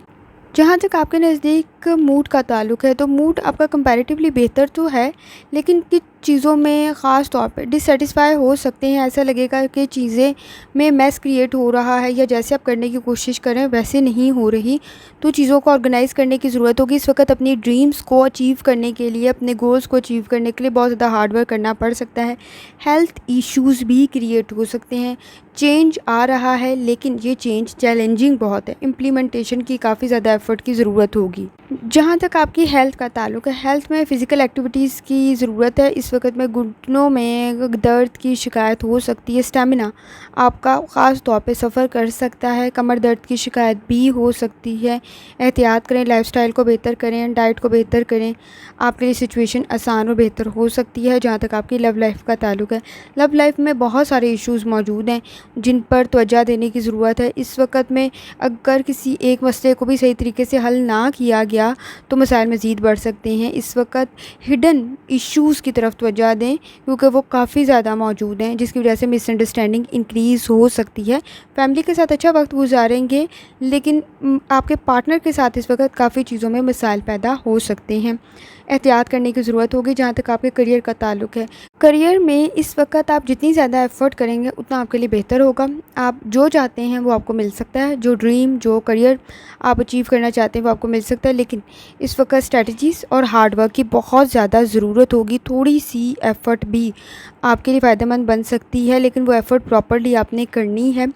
जहाँ तक आपके नज़दीक मूड का ताल्लुक है, तो मूड आपका कंपैरेटिवली बेहतर तो है, लेकिन कुछ चीज़ों में ख़ास तौर पे डिससेटिस्फाई हो सकते हैं। ऐसा लगेगा कि चीज़ें में मैस क्रिएट हो रहा है, या जैसे आप करने की कोशिश करें वैसे नहीं हो रही, तो चीज़ों को ऑर्गेनाइज़ करने की ज़रूरत होगी। इस वक्त अपनी ड्रीम्स को अचीव करने के लिए, अपने गोल्स को अचीव करने के लिए बहुत ज़्यादा हार्ड वर्क करना पड़ सकता है। हेल्थ इश्यूज़ भी क्रिएट हो सकते हैं। चेंज आ रहा है, लेकिन ये चेंज चैलेंजिंग बहुत है। इम्प्लीमेंटेशन की काफ़ी ज़्यादा एफ़र्ट की ज़रूरत होगी। जहाँ तक आपकी हेल्थ का ताल्लुक़ है, हेल्थ में फ़िज़िकल एक्टिविटीज़ की ज़रूरत है। इस वक़्त में घुटनों में दर्द की शिकायत हो सकती है, स्टेमिना आपका ख़ास तौर पे सफ़र कर सकता है, कमर दर्द की शिकायत भी हो सकती है। एहतियात करें, लाइफ़स्टाइल को बेहतर करें, डाइट को बेहतर करें, आपके लिए सिचुएशन आसान और बेहतर हो सकती है। जहाँ तक आपकी लव लाइफ़ का ताल्लुक़ है, लव लाइफ़ में बहुत सारे इश्यूज़ मौजूद हैं जिन पर तवज्जो देने की ज़रूरत है। इस वक़्त में अगर किसी एक मसले को भी सही तरीके से हल ना किया गया तो मसाइल मज़ीद बढ़ सकते हैं। इस वक़्त हिडन इश्यूज़ की तरफ तवज्जो दें क्योंकि वो काफ़ी ज़्यादा मौजूद हैं, जिसकी वजह से मिसअंडरस्टैंडिंग इंक्रीज़ हो सकती है। फैमिली के साथ अच्छा वक्त गुजारेंगे, लेकिन आपके पार्टनर के साथ इस वक्त काफ़ी चीज़ों में मसाइल पैदा हो सकते हैं। एहतियात करने की ज़रूरत होगी। जहाँ तक आपके करियर का ताल्लुक़ है, करियर में इस वक्त आप जितनी ज़्यादा एफ़र्ट करेंगे उतना आपके लिए बेहतर होगा। आप जो चाहते हैं वो आपको मिल सकता है, जो ड्रीम, जो करियर आप अचीव करना चाहते हैं वो आपको मिल सकता है, लेकिन इस वक्त स्ट्रैटेजीज़ और हार्ड वर्क की बहुत ज़्यादा ज़रूरत होगी। थोड़ी सी एफ़र्ट भी आपके लिए फ़ायदेमंद बन सकती है, लेकिन वो एफ़र्ट प्रॉपर्ली आपने करनी है।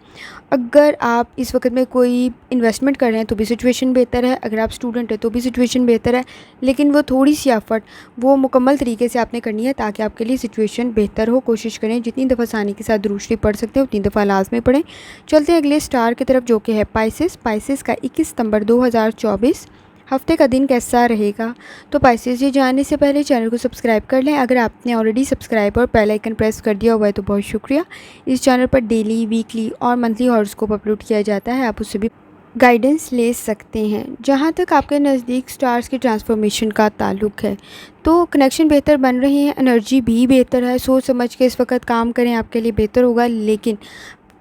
अगर आप इस वक्त में कोई इन्वेस्टमेंट कर रहे हैं तो भी सिचुएशन बेहतर है, अगर आप स्टूडेंट हैं तो भी सिचुएशन बेहतर है, लेकिन वो थोड़ी सी एफ़र्ट वो मुकम्मल तरीके से आपने करनी है ताकि आपके लिए सिचुएशन बेहतर हो। कोशिश करें जितनी दफ़ा आसानी के साथ दुरूद शरीफ पढ़ सकते हैं उतनी दफ़ा लाज़मी पढ़ें। चलते हैं अगले स्टार की तरफ, जो कि है पाइसेस। पाइसेस का 21 सितंबर 2024 हफ्ते का दिन कैसा रहेगा। तो पाइसेस, ये जानने से पहले चैनल को सब्सक्राइब कर लें। अगर आपने ऑलरेडी सब्सक्राइब और बेल आइकन प्रेस कर दिया हुआ है तो बहुत शुक्रिया। इस चैनल पर डेली, वीकली और मंथली हॉरोस्कोप अपलोड किया जाता है, आप उससे भी गाइडेंस ले सकते हैं। जहाँ तक आपके नज़दीक स्टार्स की ट्रांसफॉर्मेशन का ताल्लुक़ है तो कनेक्शन बेहतर बन रहे हैं, एनर्जी भी बेहतर है। सोच समझ के इस वक्त काम करें, आपके लिए बेहतर होगा, लेकिन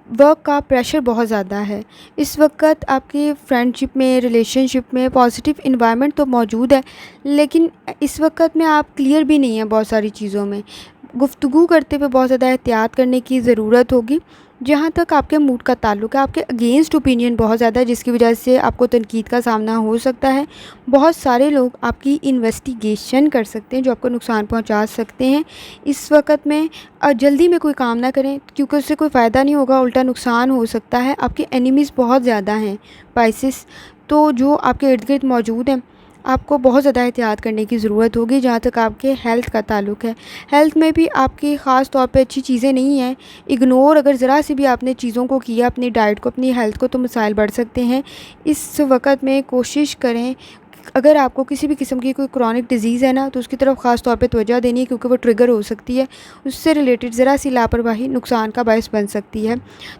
वर्क का प्रेशर बहुत ज़्यादा है। इस वक्त आपकी फ्रेंडशिप में, रिलेशनशिप में पॉजिटिव इन्वायरमेंट तो मौजूद है, लेकिन इस वक्त में आप क्लियर भी नहीं हैं बहुत सारी चीज़ों में। गुफ्तगू करते हुए बहुत ज़्यादा एहतियात करने की ज़रूरत होगी। जहाँ तक आपके मूड का ताल्लुक़ है, आपके अगेंस्ट ओपिनियन बहुत ज़्यादा है, जिसकी वजह से आपको तनकीद का सामना हो सकता है। बहुत सारे लोग आपकी इन्वेस्टिगेशन कर सकते हैं जो आपको नुकसान पहुँचा सकते हैं। इस वक्त में जल्दी में कोई काम ना करें क्योंकि उससे कोई फ़ायदा नहीं होगा, उल्टा नुकसान हो सकता है। आपके एनिमीज़ बहुत ज़्यादा हैं पाइसेस, तो जो आपके इर्द गिर्द मौजूद हैं आपको बहुत ज़्यादा एहतियात करने की ज़रूरत होगी। जहाँ तक आपके हेल्थ का ताल्लुक़ है, हेल्थ में भी आपकी ख़ास तौर पे अच्छी चीज़ें नहीं हैं। इग्नोर अगर ज़रा सी भी आपने चीज़ों को किया, अपनी डाइट को, अपनी हेल्थ को, तो मसाइल बढ़ सकते हैं। इस वक्त में कोशिश करें, अगर आपको किसी भी किस्म की कोई क्रॉनिक डिज़ीज़ है ना तो उसकी तरफ ख़ास तौर पे तवज्जो देनी है क्योंकि वो ट्रिगर हो सकती है। उससे रिलेटेड ज़रा सी लापरवाही नुकसान का बायस बन सकती है,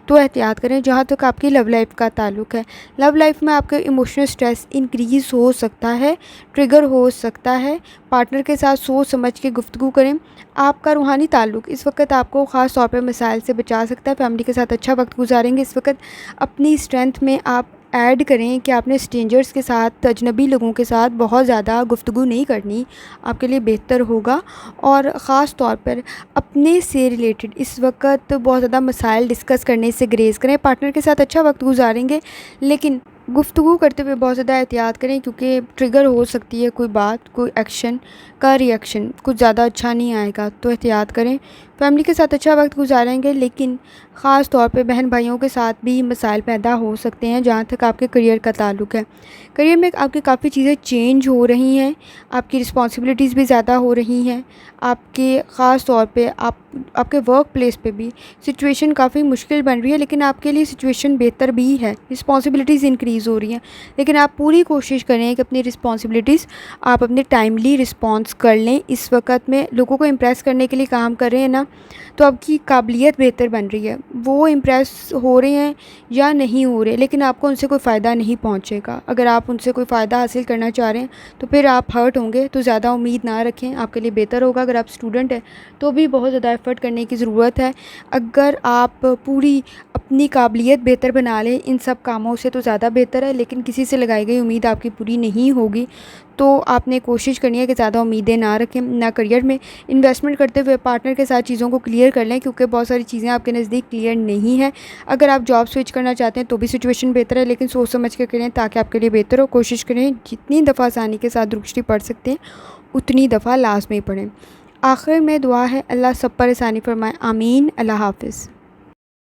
तो एहतियात करें। जहाँ तक आपकी लव लाइफ़ का ताल्लुक़ है, लव लाइफ़ में आपका इमोशनल स्ट्रेस इंक्रीज़ हो सकता है, ट्रिगर हो सकता है। पार्टनर के साथ सोच समझ के गुफ्तगू करें। आपका रूहानी ताल्लुक़ इस वक्त आपको ख़ास तौर पर मसाइल से बचा सकता है। फैमिली के साथ अच्छा वक्त गुजारेंगे। इस वक्त अपनी स्ट्रेंथ में आप ऐड करें कि आपने स्ट्रेंजर्स के साथ, अजनबी लोगों के साथ बहुत ज़्यादा गुफ्तगू नहीं करनी, आपके लिए बेहतर होगा। और ख़ास तौर पर अपने से रिलेटेड इस वक्त बहुत ज़्यादा मसाइल डिस्कस करने से ग्रेज़ करें। पार्टनर के साथ अच्छा वक्त गुजारेंगे, लेकिन गुफ्तगू करते हुए बहुत ज़्यादा एहतियात करें क्योंकि ट्रिगर हो सकती है कोई बात, कोई एक्शन का रिएक्शन कुछ ज़्यादा अच्छा नहीं आएगा, तो एहतियात करें। फैमिली के साथ अच्छा वक्त गुजारेंगे, लेकिन ख़ास तौर पे बहन भाइयों के साथ भी मसाइल पैदा हो सकते हैं। जहाँ तक आपके करियर का ताल्लुक़ है, करियर में आपकी काफ़ी चीज़ें चेंज हो रही हैं, आपकी रिस्पॉन्सिबिलिटीज़ भी ज़्यादा हो रही हैं। आपके ख़ास तौर पे आपके वर्क प्लेस पे भी सिचुएशन काफ़ी मुश्किल बन रही है, लेकिन आपके लिए सिचुएशन बेहतर भी है। रिस्पॉन्सिबिलिटीज़ इंक्रीज़ हो रही हैं, लेकिन आप पूरी कोशिश करें कि अपनी रिस्पॉन्सिबिलिटीज़ आप अपने टाइमली रिस्पॉन्स कर लें। इस वक्त में लोगों को इम्प्रेस करने के लिए काम कर रहे हैं ना, तो आपकी काबिलियत बेहतर बन रही है। वो इम्प्रेस हो रहे हैं या नहीं हो रहे, लेकिन आपको उनसे कोई फ़ायदा नहीं पहुंचेगा। अगर आप उनसे कोई फ़ायदा हासिल करना चाह रहे हैं तो फिर आप हर्ट होंगे, तो ज़्यादा उम्मीद ना रखें, आपके लिए बेहतर होगा। अगर आप स्टूडेंट हैं तो भी बहुत ज़्यादा एफ़र्ट करने की ज़रूरत है। अगर आप पूरी अपनी काबिलियत बेहतर बना लें इन सब कामों से तो ज़्यादा बेहतर है, लेकिन किसी से लगाई गई उम्मीद आपकी पूरी नहीं होगी, तो आपने कोशिश करनी है कि ज़्यादा उम्मीदें ना रखें। ना करियर में इन्वेस्टमेंट करते हुए पार्टनर के साथ चीज़ों को क्लियर कर लें क्योंकि बहुत सारी चीज़ें आपके नज़दीक क्लियर नहीं है। अगर आप जॉब स्विच करना चाहते हैं तो भी सिचुएशन बेहतर है, लेकिन सोच समझ के करें ताकि आपके लिए बेहतर हो। कोशिश करें जितनी दफ़ा आसानी के साथ दुरूद शरीफ पढ़ सकते हैं उतनी दफ़ा लाज़मी पढ़ें। आखिर में दुआ है, अल्लाह सब पर आसानी फरमाए। आमीन। अल्लाह हाफ़िज़।